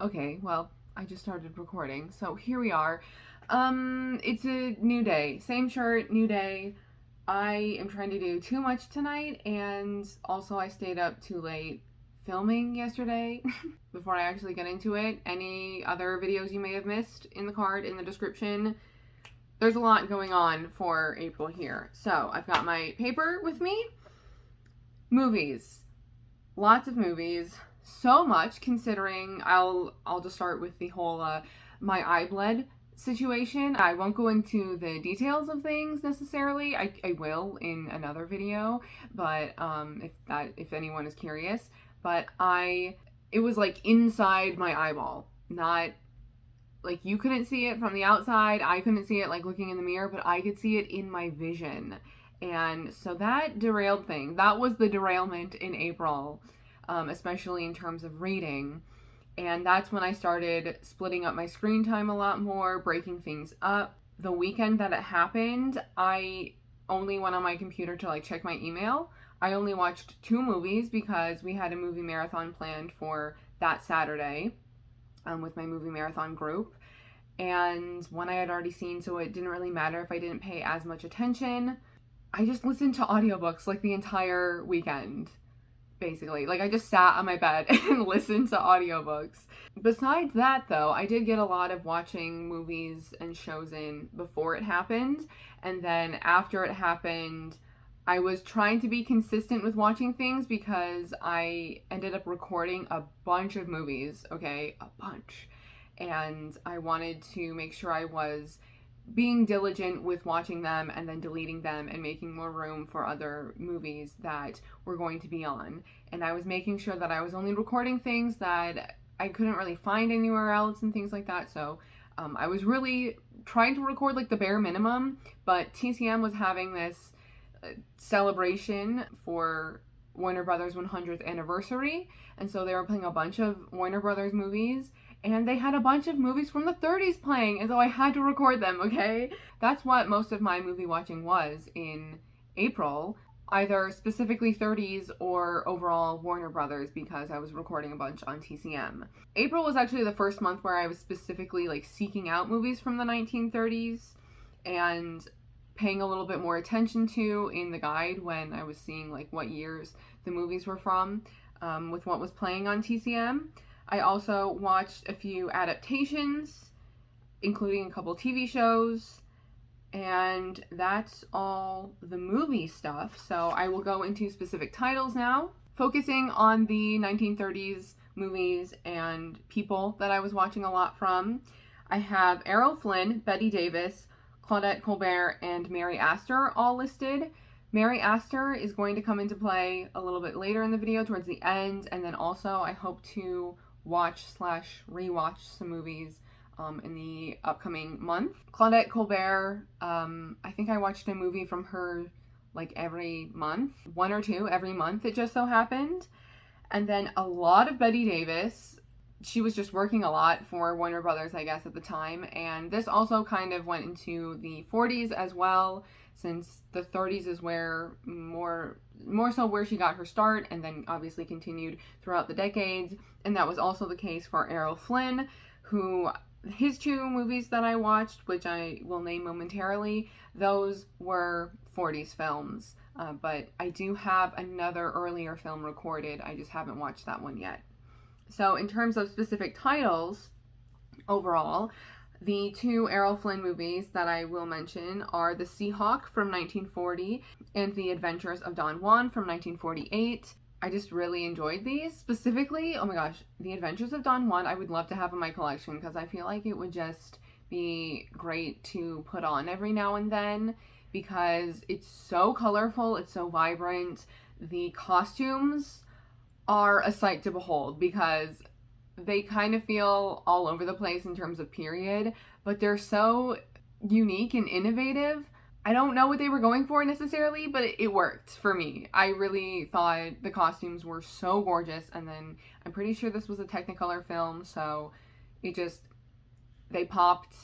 Okay, well, I just started recording, so here we are. It's a new day. Same shirt, new day. I am trying to do too much tonight, and also I stayed up too late filming yesterday before I actually get into it. Any other videos you may have missed in the card, in the description. There's a lot going on for April here. So, I've got my paper with me. Movies. Lots of movies. So much, considering I'll just start with the whole my eye bled situation. I won't go into the details of things necessarily. I will in another video, but if anyone is curious. But it was like inside my eyeball, not like you couldn't see it from the outside. I couldn't see it like looking in the mirror, but I could see it in my vision. And so that derailed thing. That was the derailment in April. Especially in terms of reading. And that's when I started splitting up my screen time a lot more, breaking things up. The weekend that it happened, I only went on my computer to like check my email. I only watched 2 movies because we had a movie marathon planned for that Saturday with my movie marathon group. And one I had already seen, so it didn't really matter if I didn't pay as much attention. I just listened to audiobooks like the entire weekend. Basically, like I just sat on my bed and listened to audiobooks. Besides that though, I did get a lot of watching movies and shows in before it happened, and then after it happened, I was trying to be consistent with watching things because I ended up recording a bunch of movies, okay, a bunch, and I wanted to make sure I was being diligent with watching them and then deleting them and making more room for other movies that were going to be on. And I was making sure that I was only recording things that I couldn't really find anywhere else and things like that. So I was really trying to record like the bare minimum, but TCM was having this celebration for Warner Brothers 100th anniversary, and so they were playing a bunch of Warner Brothers movies. And they had a bunch of movies from the 30s playing, and so I had to record them, okay? That's what most of my movie watching was in April, either specifically 30s or overall Warner Brothers, because I was recording a bunch on TCM. April was actually the first month where I was specifically like seeking out movies from the 1930s and paying a little bit more attention to in the guide when I was seeing like what years the movies were from with what was playing on TCM. I also watched a few adaptations, including a couple TV shows, and that's all the movie stuff. So I will go into specific titles now, focusing on the 1930s movies and people that I was watching a lot from. I have Errol Flynn, Bette Davis, Claudette Colbert, and Mary Astor all listed. Mary Astor is going to come into play a little bit later in the video towards the end, and then also I hope to watch/rewatch some movies in the upcoming month. Claudette Colbert, I think I watched a movie from her like every month, 1 or 2 every month, it just so happened. And then a lot of Bette Davis. She was just working a lot for Warner Brothers, I guess, at the time. And this also kind of went into the 40s as well, since the 30s is where more so where she got her start, and then obviously continued throughout the decades. And that was also the case for Errol Flynn, who his 2 movies that I watched, which I will name momentarily, those were 40s films. But I do have another earlier film recorded. I just haven't watched that one yet. So in terms of specific titles, overall, the 2 Errol Flynn movies that I will mention are The Seahawk from 1940 and The Adventures of Don Juan from 1948. I just really enjoyed these. Specifically, oh my gosh, The Adventures of Don Juan I would love to have in my collection because I feel like it would just be great to put on every now and then because it's so colorful, it's so vibrant. The costumes are a sight to behold because they kind of feel all over the place in terms of period, but they're so unique and innovative. I don't know what they were going for necessarily, but it worked for me. I really thought the costumes were so gorgeous, and then I'm pretty sure this was a Technicolor film, so they popped,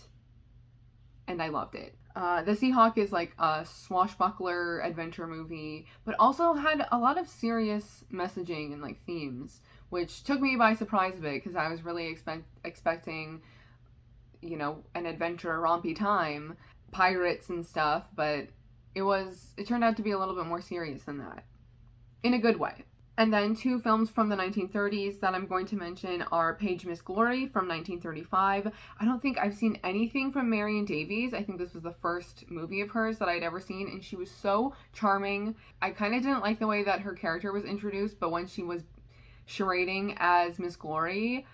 and I loved it. The Seahawk is like a swashbuckler adventure movie, but also had a lot of serious messaging and like themes, which took me by surprise a bit because I was really expecting, you know, an adventure rompy time, pirates and stuff, but it turned out to be a little bit more serious than that, in a good way. And then two films from the 1930s that I'm going to mention are Page Miss Glory from 1935. I don't think I've seen anything from Marion Davies. I think this was the first movie of hers that I'd ever seen, and she was so charming. I kind of didn't like the way that her character was introduced, but when she was charading as Miss Glory,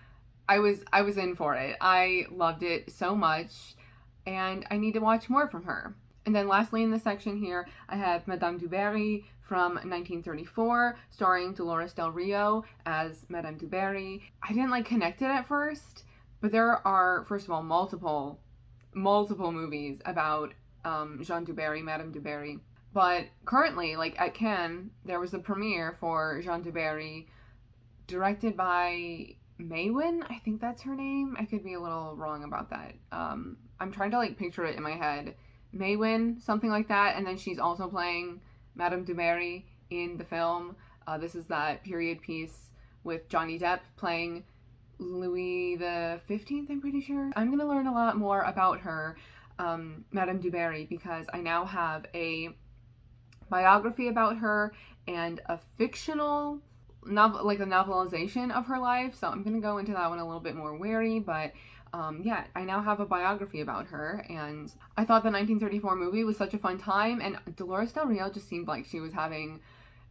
I was in for it. I loved it so much, and I need to watch more from her. And then lastly in this section here, I have Madame du Barry from 1934, starring Dolores Del Rio as Madame du Barry. I didn't connect it at first, but there are, first of all, multiple movies about Jeanne du Barry, Madame du Barry. But currently, at Cannes, there was a premiere for Jeanne du Barry, directed by Maywin, I think that's her name. I could be a little wrong about that. I'm trying to picture it in my head. Maywin, something like that, and then she's also playing Madame du Barry in the film. This is that period piece with Johnny Depp playing Louis the 15th, I'm pretty sure. I'm gonna learn a lot more about her, Madame du Barry, because I now have a biography about her and a fictional novel, a novelization of her life, so I'm gonna go into that one a little bit more wary, but yeah, I now have a biography about her, and I thought the 1934 movie was such a fun time, and Dolores Del Rio just seemed like she was having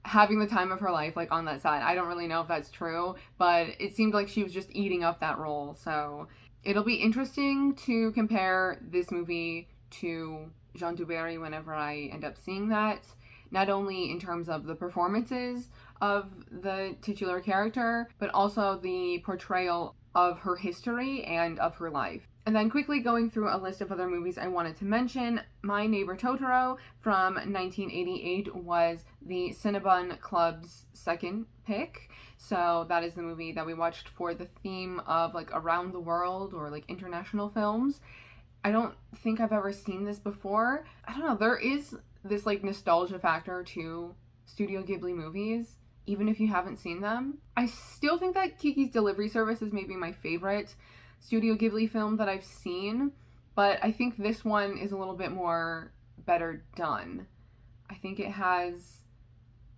the time of her life, on that set. I don't really know if that's true, but it seemed like she was just eating up that role, so it'll be interesting to compare this movie to Jeanne du Barry whenever I end up seeing that, not only in terms of the performances of the titular character, but also the portrayal of her history and of her life. And then quickly going through a list of other movies I wanted to mention, My Neighbor Totoro from 1988 was the Cinnabon Club's second pick. So that is the movie that we watched for the theme of around the world or international films. I don't think I've ever seen this before. I don't know, there is this nostalgia factor to Studio Ghibli movies, even if you haven't seen them. I still think that Kiki's Delivery Service is maybe my favorite Studio Ghibli film that I've seen, but I think this one is a little bit more better done. I think it has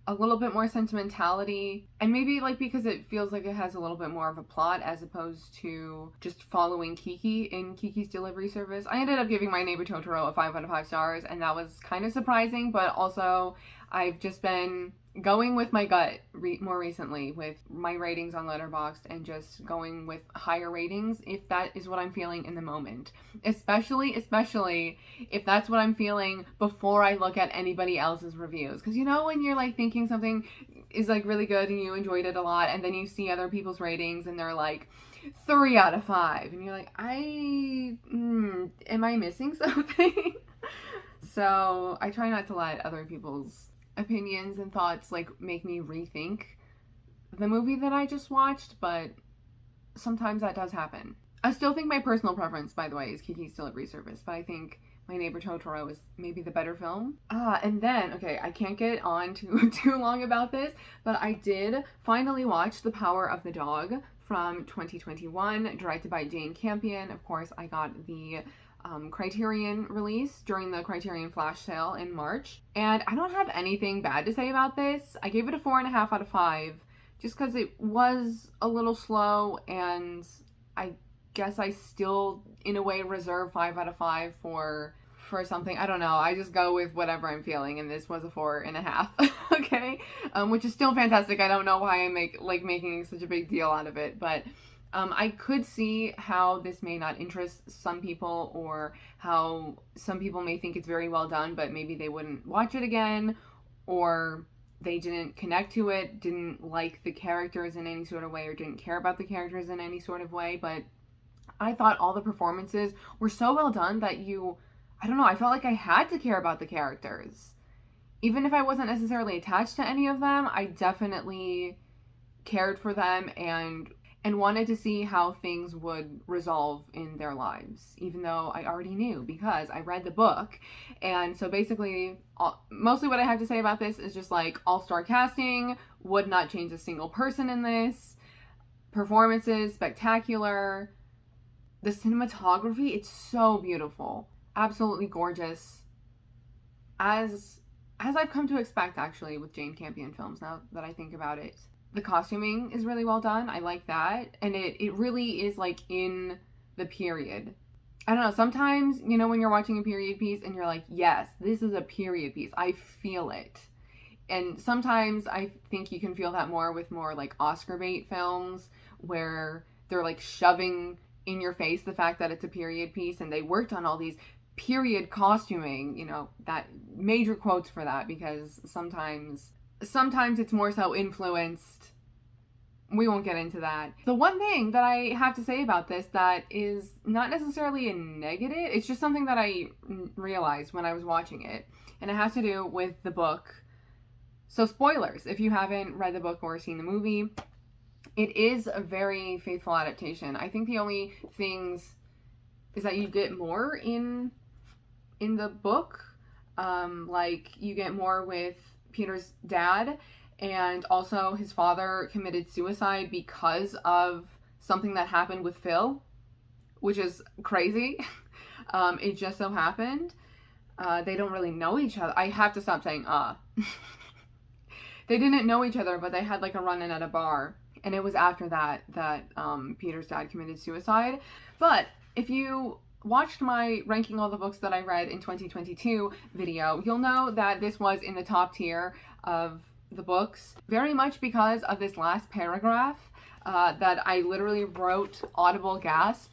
a little bit more sentimentality, and maybe because it feels like it has a little bit more of a plot as opposed to just following Kiki in Kiki's Delivery Service. I ended up giving My Neighbor Totoro a 5 out of 5 stars, and that was kind of surprising, but also I've just been going with my gut more recently with my ratings on Letterboxd, and just going with higher ratings if that is what I'm feeling in the moment. Especially if that's what I'm feeling before I look at anybody else's reviews. Because when you're thinking something is really good and you enjoyed it a lot, and then you see other people's ratings and they're 3 out of 5, and you're am I missing something? So I try not to let other people's opinions and thoughts make me rethink the movie that I just watched, but sometimes that does happen. I still think my personal preference, by the way, is Kiki's Delivery Service, but I think My Neighbor Totoro is maybe the better film. And then, okay, I can't get on too long about this, but I did finally watch The Power of the Dog from 2021, directed by Jane Campion. Of course, I got the Criterion release during the Criterion flash sale in March, and I don't have anything bad to say about this. I gave it a 4.5 out of 5 just because it was a little slow, and I guess I still in a way reserve 5 out of 5 for something. I don't know, I just go with whatever I'm feeling, and this was a 4.5. Okay, which is still fantastic. I don't know why I'm making such a big deal out of it, but I could see how this may not interest some people, or how some people may think it's very well done, but maybe they wouldn't watch it again, or they didn't connect to it, didn't like the characters in any sort of way, or didn't care about the characters in any sort of way. But I thought all the performances were so well done that I don't know, I felt like I had to care about the characters. Even if I wasn't necessarily attached to any of them, I definitely cared for them and wanted to see how things would resolve in their lives, even though I already knew because I read the book. And so basically, mostly what I have to say about this is just all-star casting, would not change a single person in this. Performances, spectacular. The cinematography, it's so beautiful. Absolutely gorgeous. As I've come to expect, actually, with Jane Campion films, now that I think about it. The costuming is really well done. I like that. And it really is, like, in the period. I don't know, sometimes, you know, when you're watching a period piece and you're like, yes, this is a period piece. I feel it. And sometimes I think you can feel that more with more, like, Oscar bait films, where they're, like, shoving in your face the fact that it's a period piece, and they worked on all these period costuming, you know, that major quotes for that, because sometimes it's more so influenced. We won't get into that. The one thing that I have to say about this that is not necessarily a negative, it's just something that I realized when I was watching it, and it has to do with the book. So spoilers, if you haven't read the book or seen the movie, it is a very faithful adaptation. I think the only things is that you get more in the book. Like, you get more with Peter's dad, and also his father committed suicide because of something that happened with Phil, which is crazy. It just so happened. They don't really know each other. I have to stop saying They didn't know each other, but they had, like, a run-in at a bar. And it was after that Peter's dad committed suicide. But if you watched my ranking all the books that I read in 2022 video, you'll know that this was in the top tier of the books, very much because of this last paragraph that I literally wrote audible gasp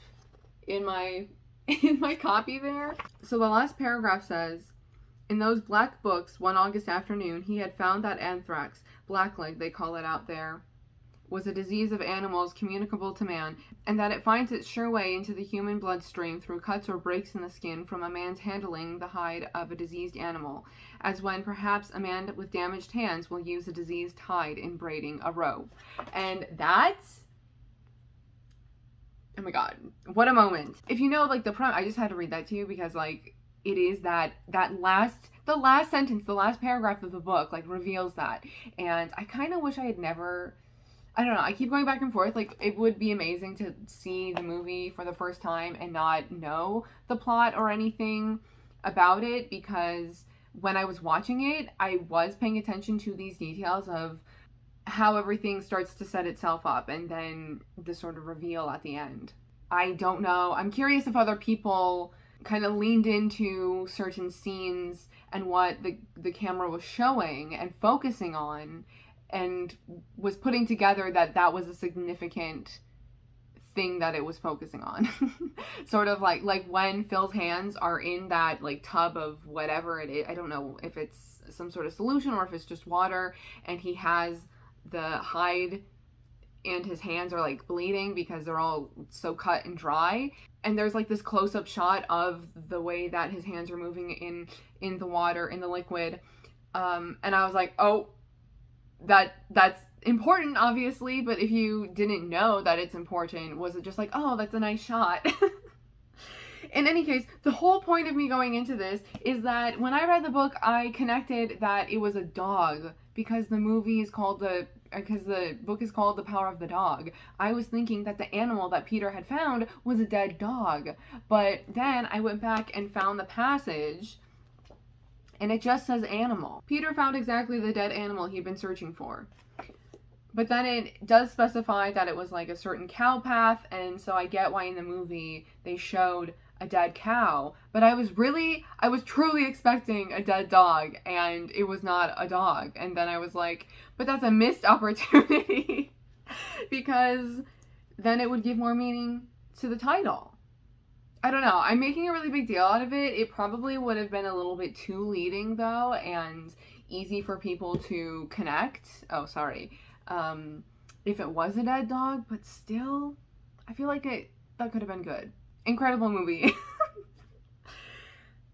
in my copy there. So the last paragraph says, "In those black books, one August afternoon, he had found that anthrax, blackleg they call it out there, was a disease of animals communicable to man, and that it finds its sure way into the human bloodstream through cuts or breaks in the skin from a man's handling the hide of a diseased animal, as when perhaps a man with damaged hands will use a diseased hide in braiding a robe." And that's, oh my god, what a moment. If you know, like, the premise, I just had to read that to you because, like, it is the last sentence, the last paragraph of the book, like, reveals that. And I kind of wish I had never, I don't know, I keep going back and forth. Like, it would be amazing to see the movie for the first time and not know the plot or anything about it, because when I was watching it, I was paying attention to these details of how everything starts to set itself up and then the sort of reveal at the end. I don't know. I'm curious if other people kind of leaned into certain scenes and what the camera was showing and focusing on, and was putting together that was a significant thing that it was focusing on. Sort of like when Phil's hands are in that, like, tub of whatever it is. I don't know if it's some sort of solution or if it's just water, and he has the hide and his hands are, like, bleeding because they're all so cut and dry. And there's, like, this close-up shot of the way that his hands are moving in the water, in the liquid. And I was like, oh, that's important, obviously, but if you didn't know that it's important, was it just like, oh, that's a nice shot? In any case, the whole point of me going into this is that when I read the book, I connected that it was a dog, because the book is called The Power of the Dog. I was thinking that the animal that Peter had found was a dead dog, but then I went back and found the passage, and it just says animal. Peter found exactly the dead animal he'd been searching for. But then it does specify that it was, like, a certain cow path, and so I get why in the movie they showed a dead cow. But I was truly expecting a dead dog, and it was not a dog. And then I was like, but that's a missed opportunity, because then it would give more meaning to the title. I don't know. I'm making a really big deal out of it. It probably would have been a little bit too leading, though, and easy for people to connect. Oh, sorry. If it was a dead dog, but still, I feel like that could have been good. Incredible movie.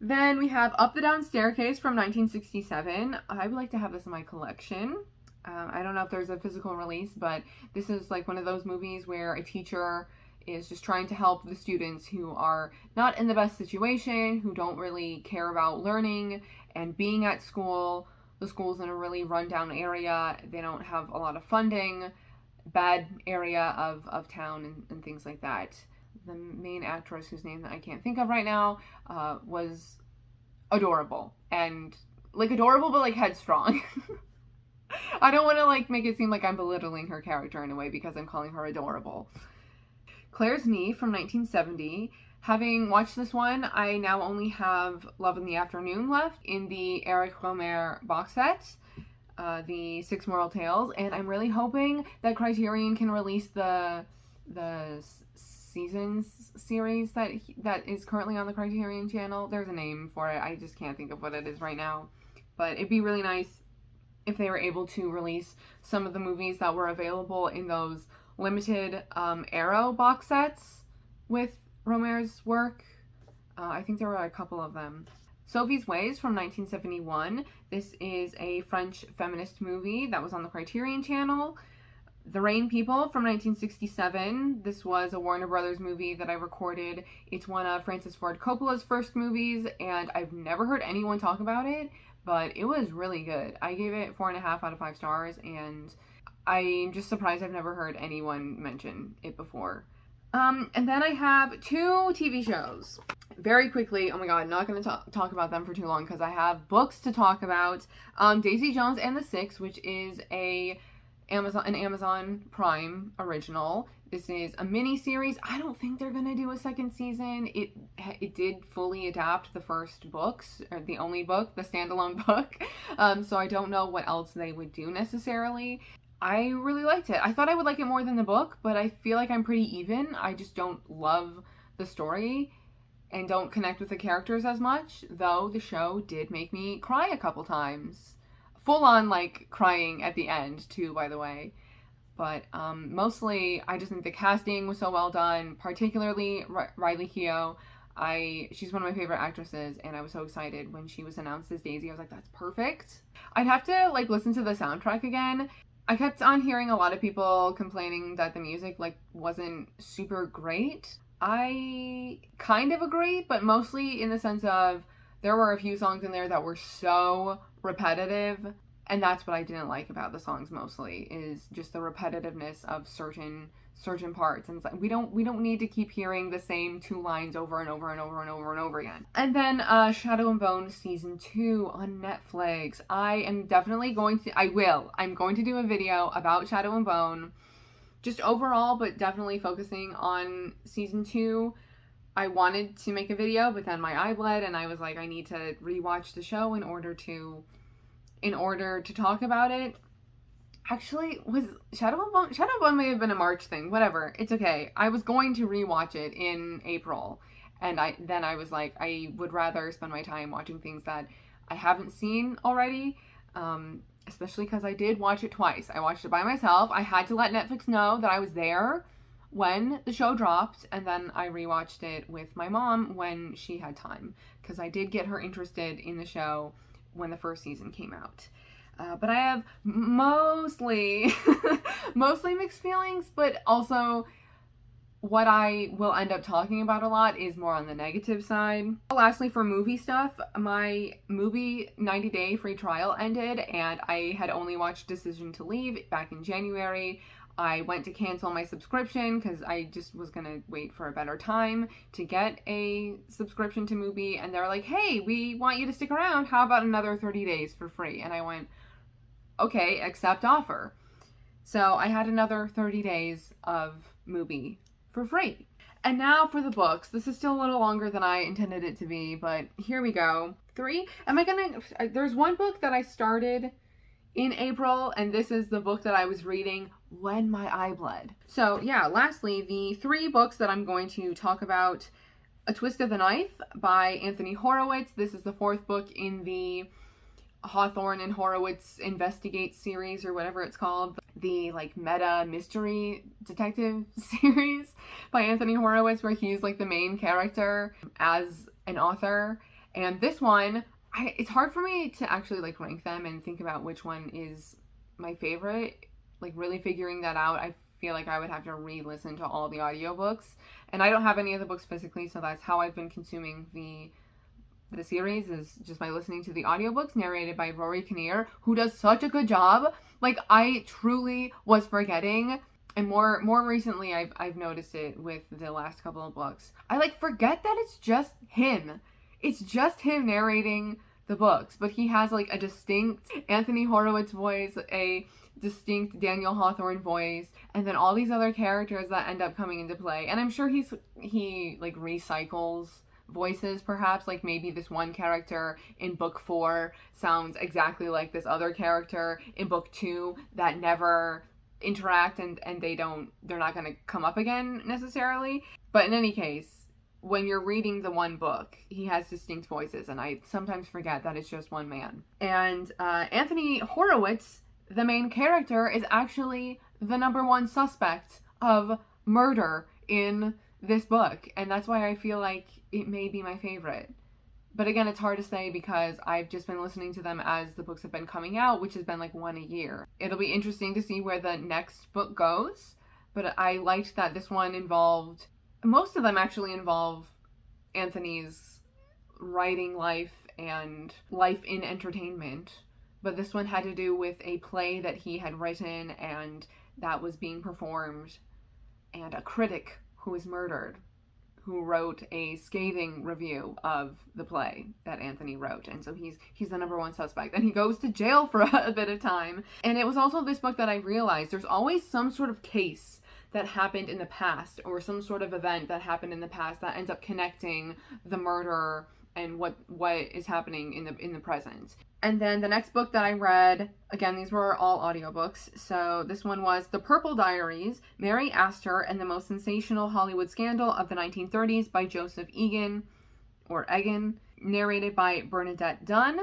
Then we have Up the Down Staircase from 1967. I would like to have this in my collection. I don't know if there's a physical release, but this is, like, one of those movies where a teacher is just trying to help the students who are not in the best situation, who don't really care about learning and being at school. The school's in a really rundown area. They don't have a lot of funding. bad area of town and things like that. The main actress, whose name I can't think of right now, was adorable. And, like, adorable, but, like, headstrong. I don't want to, like, make it seem like I'm belittling her character in a way because I'm calling her adorable. Claire's Knee from 1970. Having watched this one, I now only have Love in the Afternoon left in the Eric Rohmer box set, the 6 Moral Tales, and I'm really hoping that Criterion can release the Seasons series that is currently on the Criterion channel. There's a name for it. I just can't think of what it is right now. But it'd be really nice if they were able to release some of the movies that were available in those limited Arrow box sets with Rohmer's work. I think there were a couple of them. Sophie's Ways from 1971. This is a French feminist movie that was on the Criterion channel. The Rain People from 1967. This was a Warner Brothers movie that I recorded. It's one of Francis Ford Coppola's first movies, and I've never heard anyone talk about it, but it was really good. I gave it 4.5 out of 5 stars, and I'm just surprised I've never heard anyone mention it before. And then I have 2 TV shows. Very quickly, oh my god, not going to talk about them for too long because I have books to talk about. Daisy Jones and the Six, which is an Amazon Prime original. This is a mini-series. I don't think they're going to do a second season. It did fully adapt the first books, or the only book, the standalone book. So I don't know what else they would do necessarily. I really liked it. I thought I would like it more than the book, but I feel like I'm pretty even. I just don't love the story and don't connect with the characters as much, though the show did make me cry a couple times. Full on, like, crying at the end, too, by the way. But mostly, I just think the casting was so well done, particularly Riley Keough. She's one of my favorite actresses, and I was so excited when she was announced as Daisy. I was like, that's perfect. I'd have to, like, listen to the soundtrack again. I kept on hearing a lot of people complaining that the music, like, wasn't super great. I kind of agree, but mostly in the sense of there were a few songs in there that were so repetitive, and that's what I didn't like about the songs mostly, is just the repetitiveness of certain parts. And it's like, we don't need to keep hearing the same 2 lines over and over and over and over and over again. And then Shadow and Bone season 2 on Netflix. I'm going to do a video about Shadow and Bone, just overall, but definitely focusing on season 2. I wanted to make a video, but then my eye bled, and I was like, I need to rewatch the show in order to talk about it. Actually, was Shadow and Bone? Shadow and Bone may have been a March thing. Whatever. It's okay. I was going to rewatch it in April. And I was like, I would rather spend my time watching things that I haven't seen already. Especially because I did watch it twice. I watched it by myself. I had to let Netflix know that I was there when the show dropped. And then I rewatched it with my mom when she had time. Because I did get her interested in the show when the first season came out. But I have mostly mixed feelings, but also what I will end up talking about a lot is more on the negative side. Lastly, for movie stuff, my MUBI 90-day free trial ended, and I had only watched Decision to Leave back in January. I went to cancel my subscription because I just was going to wait for a better time to get a subscription to MUBI, and they were like, hey, we want you to stick around. How about another 30 days for free? And I went, okay, accept offer. So I had another 30 days of MUBI for free. And now for the books. This is still a little longer than I intended it to be, but here we go. 3. There's one book that I started in April, and this is the book that I was reading when my eye bled. So yeah, lastly, the 3 books that I'm going to talk about. A Twist of the Knife by Anthony Horowitz. This is the 4th book in the Hawthorne and Horowitz Investigate series, or whatever it's called. The, like, meta mystery detective series by Anthony Horowitz, where he's, like, the main character as an author. And this one, it's hard for me to actually, like, rank them and think about which one is my favorite. Like, really figuring that out, I feel like I would have to re-listen to all the audiobooks. And I don't have any of the books physically, so that's how I've been consuming the series, is just by listening to the audiobooks narrated by Rory Kinnear, who does such a good job. Like, I truly was forgetting And more recently, I've noticed it with the last couple of books. I like forget that it's just him. It's just him narrating the books, but he has like a distinct Anthony Horowitz voice, a distinct Daniel Hawthorne voice, and then all these other characters that end up coming into play. And I'm sure he like recycles voices, perhaps, like maybe this one character in book 4 sounds exactly like this other character in book 2 that never interact, and they're not going to come up again necessarily. But in any case, when you're reading the one book, he has distinct voices, and I sometimes forget that it's just one man. And Anthony Horowitz, the main character, is actually the number one suspect of murder in this book, and that's why I feel like it may be my favorite. But again, it's hard to say because I've just been listening to them as the books have been coming out, which has been like one a year. It'll be interesting to see where the next book goes, but I liked that this one involved, most of them actually involve Anthony's writing life and life in entertainment. But this one had to do with a play that he had written and that was being performed, and a critic who was murdered, who wrote a scathing review of the play that Anthony wrote. And so he's the number one suspect, and he goes to jail for a bit of time. And it was also this book that I realized there's always some sort of case that happened in the past, or some sort of event that happened in the past that ends up connecting the murder and what is happening in the present. And then the next book that I read, again, these were all audiobooks. So this one was The Purple Diaries, Mary Astor and the Most Sensational Hollywood Scandal of the 1930s by Joseph Egan, or Egan, narrated by Bernadette Dunn.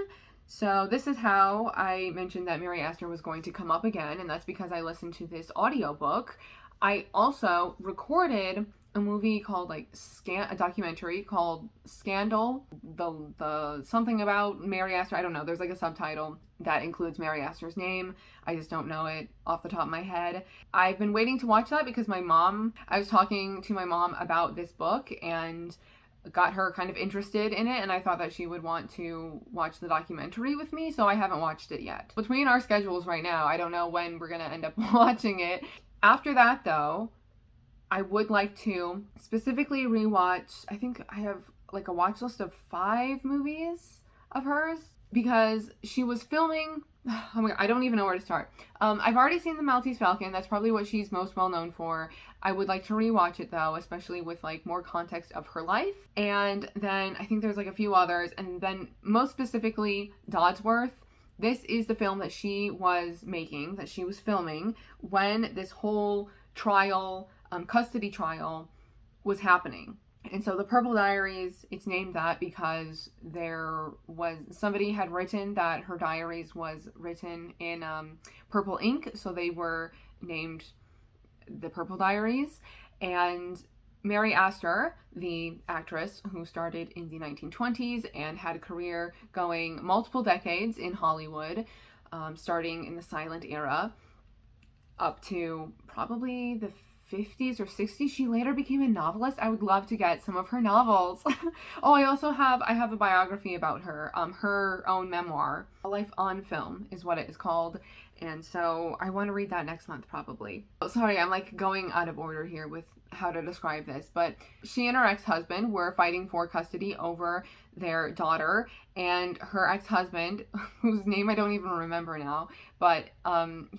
So this is how I mentioned that Mary Astor was going to come up again, and that's because I listened to this audiobook. I also recorded a movie called a documentary called Scandal, the something about Mary Astor. I don't know. There's like a subtitle that includes Mary Astor's name. I just don't know it off the top of my head. I've been waiting to watch that because I was talking to my mom about this book and got her kind of interested in it, and I thought that she would want to watch the documentary with me, so I haven't watched it yet. Between our schedules right now, I don't know when we're gonna end up watching it. After that, though, I would like to specifically rewatch, I think I have like a watch list of 5 movies of hers, because she was filming, oh my God, I don't even know where to start. I've already seen The Maltese Falcon. That's probably what she's most well known for. I would like to rewatch it though, especially with like more context of her life. And then I think there's like a few others, and then most specifically Dodsworth. This is the film that she was making, that she was filming when this whole trial, custody trial, was happening. And so The Purple Diaries, it's named that because somebody had written that her diaries was written in purple ink, so they were named The Purple Diaries. And Mary Astor, the actress who started in the 1920s and had a career going multiple decades in Hollywood, starting in the silent era up to probably the 50s or 60s. She later became a novelist. I would love to get some of her novels. Oh, I have a biography about her, her own memoir. A Life on Film is what it is called. And so I want to read that next month probably. Oh, sorry, I'm like going out of order here with how to describe this, but she and her ex-husband were fighting for custody over their daughter, and her ex-husband, whose name I don't even remember now, but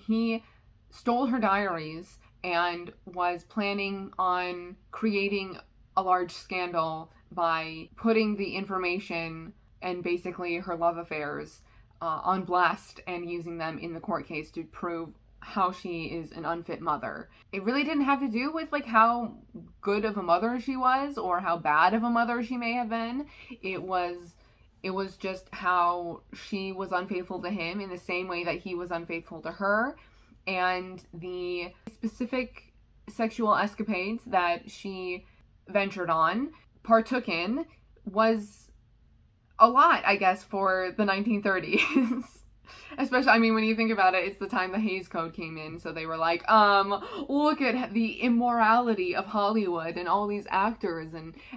he stole her diaries and was planning on creating a large scandal by putting the information and basically her love affairs on blast and using them in the court case to prove how she is an unfit mother. It really didn't have to do with like how good of a mother she was or how bad of a mother she may have been. It was just how she was unfaithful to him in the same way that he was unfaithful to her. And the specific sexual escapades that she partook in, was a lot, I guess, for the 1930s. Especially, I mean, when you think about it, it's the time the Hays Code came in, so they were like, look at the immorality of Hollywood and all these actors,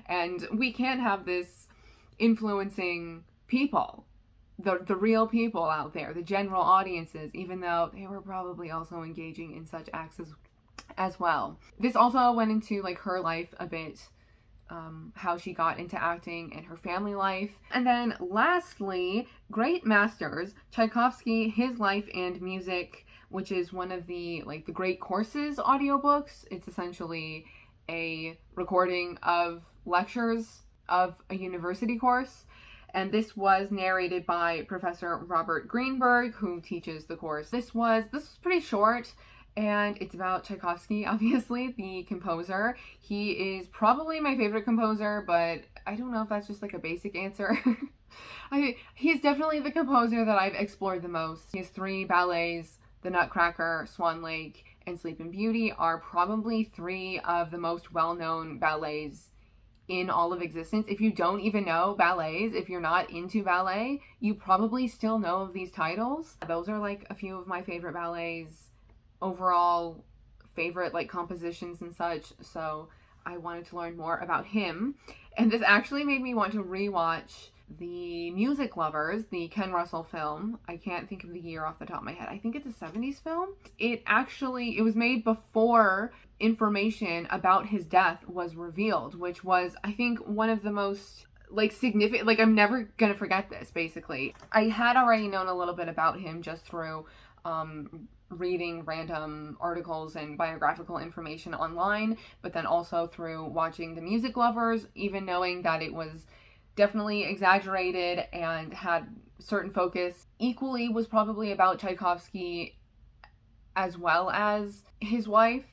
and we can't have this influencing people. The real people out there, the general audiences, even though they were probably also engaging in such acts as well. This also went into like her life a bit, how she got into acting and her family life. And then lastly, Great Masters, Tchaikovsky, His Life and Music, which is one of the Great Courses audiobooks. It's essentially a recording of lectures of a university course. And this was narrated by Professor Robert Greenberg, who teaches the course. This was pretty short, and it's about Tchaikovsky, obviously, the composer. He is probably my favorite composer, but I don't know if that's just like a basic answer. He's definitely the composer that I've explored the most. His 3 ballets, The Nutcracker, Swan Lake, and Sleeping Beauty, are probably 3 of the most well-known ballets in all of existence. If you don't even know ballets, if you're not into ballet, you probably still know of these titles. Those are like a few of my favorite ballets, overall favorite like compositions and such. So I wanted to learn more about him. And this actually made me want to rewatch The Music Lovers, the Ken Russell film. I can't think of the year off the top of my head. I think it's a 70s film. It was made before information about his death was revealed, which was, I think, one of the most like significant, like I'm never gonna forget this, basically. I had already known a little bit about him just through reading random articles and biographical information online, but then also through watching The Music Lovers, even knowing that it was definitely exaggerated and had certain focus. Equally was probably about Tchaikovsky as well as his wife,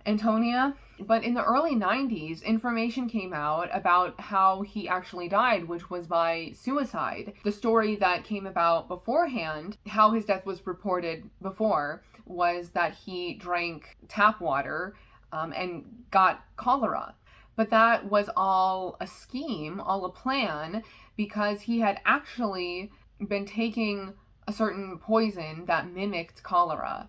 Antonia. But in the early 90s, information came out about how he actually died, which was by suicide. The story that came about beforehand, how his death was reported before, was that he drank tap water and got cholera. But that was all a scheme, all a plan, because he had actually been taking a certain poison that mimicked cholera,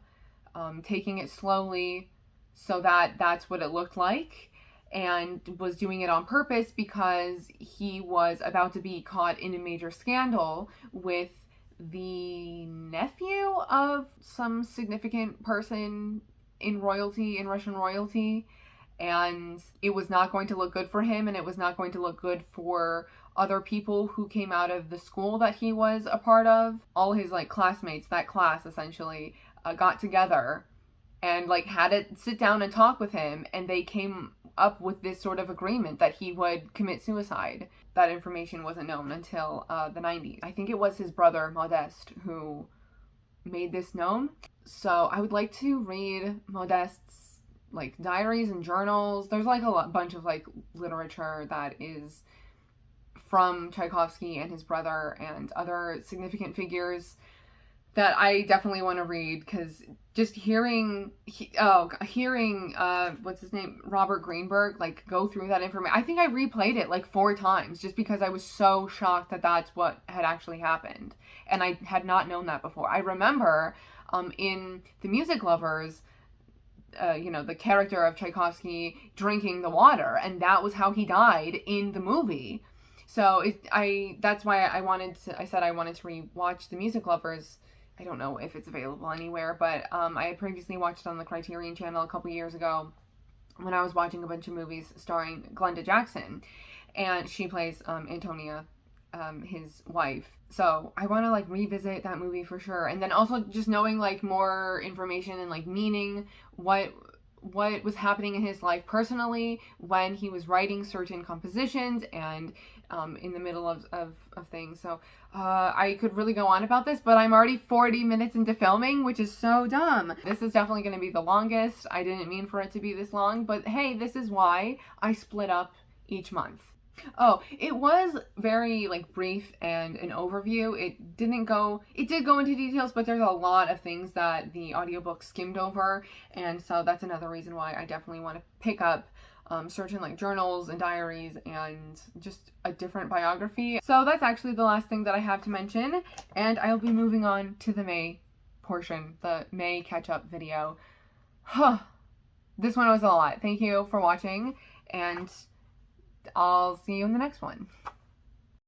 taking it slowly so that that's what it looked like, and was doing it on purpose because he was about to be caught in a major scandal with the nephew of some significant person in royalty, in Russian royalty. And it was not going to look good for him, and it was not going to look good for other people who came out of the school that he was a part of. All his like classmates, that class essentially, got together and like had to sit down and talk with him, and they came up with this sort of agreement that he would commit suicide. That information wasn't known until the 90s. I think it was his brother Modeste who made this known. So I would like to read Modeste's like diaries and journals. There's like a bunch of like literature that is from Tchaikovsky and his brother and other significant figures that I definitely want to read, because just hearing what's his name, Robert Greenberg, like go through that information. I think I replayed it like 4 times just because I was so shocked that that's what had actually happened, and I had not known that before. I remember in The Music Lovers, the character of Tchaikovsky drinking the water, and that was how he died in the movie. So that's why I said I wanted to rewatch The Music Lovers. I don't know if it's available anywhere, but I had previously watched it on the Criterion Channel a couple years ago when I was watching a bunch of movies starring Glenda Jackson, and she plays Antonia, his wife. So I want to like revisit that movie for sure. And then also just knowing like more information and like meaning what was happening in his life personally when he was writing certain compositions and in the middle of things. So I could really go on about this, but I'm already 40 minutes into filming, which is so dumb. This is definitely going to be the longest. I didn't mean for it to be this long, but hey, this is why I split up each month. Oh, it was very like brief and an overview. It did go into details, but there's a lot of things that the audiobook skimmed over, and so that's another reason why I definitely want to pick up certain like journals and diaries and just a different biography. So that's actually the last thing that I have to mention, and I'll be moving on to the May portion, the May catch-up video. This one was a lot. Thank you for watching, and I'll see you in the next one.